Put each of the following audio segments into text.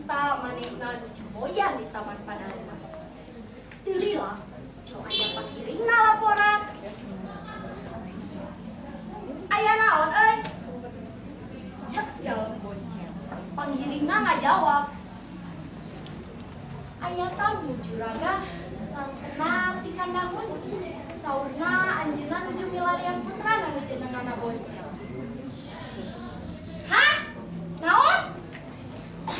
cerita manehna nu boyan di taman Padang. Tilila, coba aya pakiringna laporan. Aya naon euy? Cek dalam boncel. Panggiringna ngajawab. Aya tamu juragan, langkena ti kandang besi. Saurna anjeunna nuju milarian putrana nu jenenganna boncel. Hah? Naon?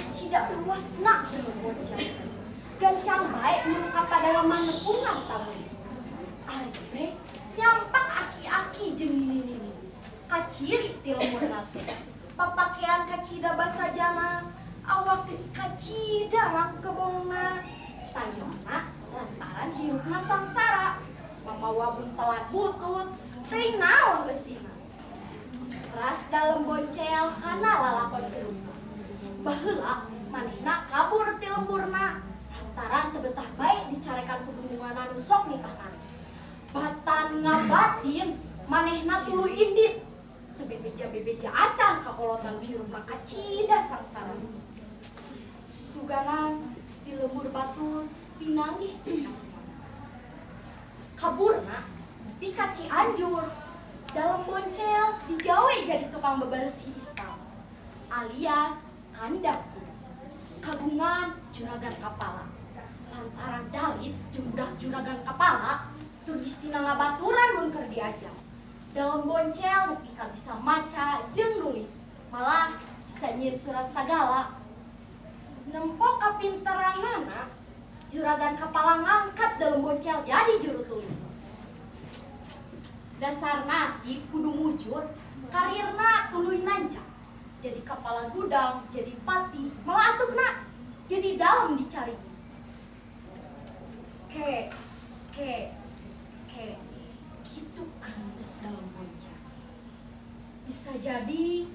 Cida luasna jeung boncel. Gancang bae nu ka padalaman nepungan tamu. Ari bre, nyampak aki-aki jeung nini-nini. Kaciri ti lemurna teh. Papakean kacida basa jana, awak geus kacida rak kebongna. Tayona lantaran hirupna sangsara. Mamawa buntelan butut, teuing naon leusina. Ras dalem boncel kana lalakon gerungna. Baheula manehna kabur ti lemburna. Lantaran teu betah bae dicarekan kudumungan anu sok nikahan. Batan ngabatin manehna tuluy indit. Teu bebeja-bebeja acan kakolotan hirupna kacida sangsara. Suganan di lembur batur pinanggih jeung kasemana. Kaburna pika Cianjur. Dalam boncel digawe jadi tukang bebersih istal. Alias handap. Kagungan juragan kapala. Lantaran dalit jeung budak juragan kapala tur bisina ngabaturan mun keur diajak. Dalam boncel pika bisa maca jeung nulis. Malah bisa nyieun surat sagala. Nempo kapinteranana, juragan kapala ngangkat dalam boncel jadi juru tulis. Dasar nasib kudu mujur, karirna tuluy nanjak. Jadi kepala gudang, jadi pati, malah atukna jadi dalam dicari. Ke, gitu kan geus dalam boncel. Bisa jadi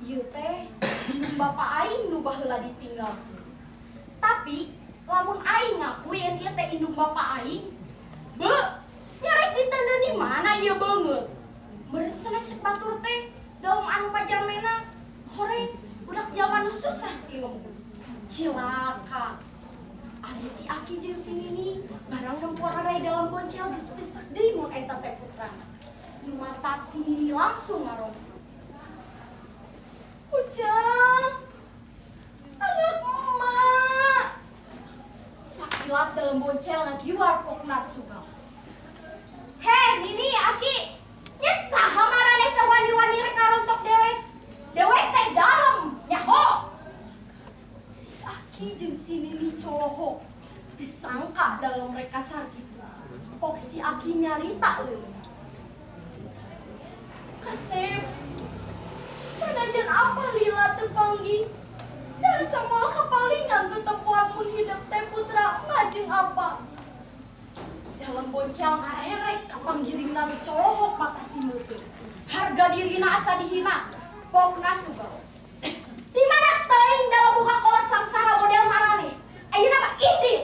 ieu teh indung bapak aing nu baheula ditinggal. Tapi lamun aing ngakuin ieu teh indung bapak aing, nyarek ditandani mana ieu beungeut. Meureun sana cek batur teh dalam anu pajarmena horeng budak zaman nu susah ti lembur. Cilaka. Ari si Aki jeung si Nini barang nempor ray dalam boncel geus besek deui mun eta teh putrana. Nu matak si Nini langsung ngarong. Ujang, anak emak. Sakilat dalam boncel ngagiwar pokna sugal. Heh, Nini, Aki, nya saha maraneh teh wani-wani rek ngarontok dewek? Dewek teh dalem, nyaho. Si Aki jeung si Nini colohok disangka dalam mereka sarki. Pok si Aki nyarita leuwih. Kasep, sanajan apa lila teu panggih? Da samoal kapalingan teu tempuan mun hidup teh putra ngajeng apa? Dalam boncel ngarerek ka panggiringna nu colohok mata si meuteung. Harga dirina asa dihina, pokna sugal. Di mana teuing dalam buka kolot sangsara model marane? Ayeuna mah indit.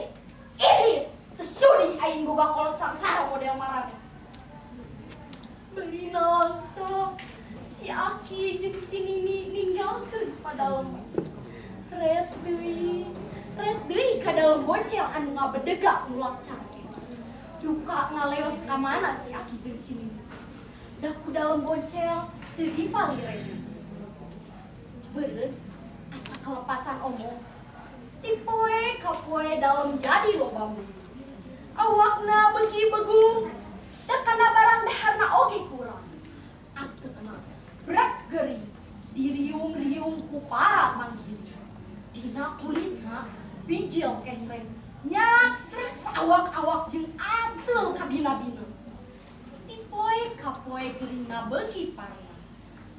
Teu sudi aing boga kolot sangsara model marane. Beli nangsa si Aki jeung si Nini ninggalkeun padalem. Red deui ka dalam boncel anu ngabedega mulak cangkeh. Duka ngaleos ka mana si Aki jeung si Nini. Da ku dalam boncel teu dipalireng. Beureun asa kelepasan omong. Ti poe ka poe dalam jadi loba mun. Awakna beuki begung. Da kana barang daharna oge kurang. Ateuna berat geri diriung-riung ku para manggih. Dina kulitna bijil kesreng. Nyak srek saawak-awak jeung ateul ka bina-bina. Ti poe ka poe geuringna beuki parna.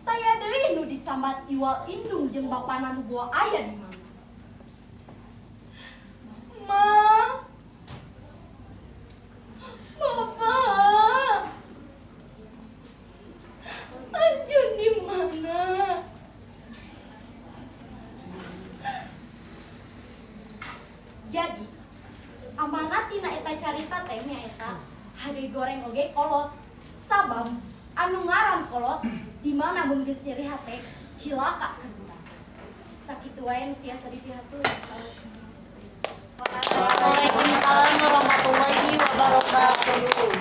Taya deui nu disambat iwal indung jeung bapana nu boa aya di mana. Ma, Bapak, Anjun di mana? Jadi, amanat tina eta carita teh nya eta hade goreng oge kolot. Sabab anu ngaran kolot di mana mun geus nyeri hate cilaka ka budak. Sakit wae nu tiasa dipihatulan. Waalaikumsalam warahmatullahi wabarakatuh.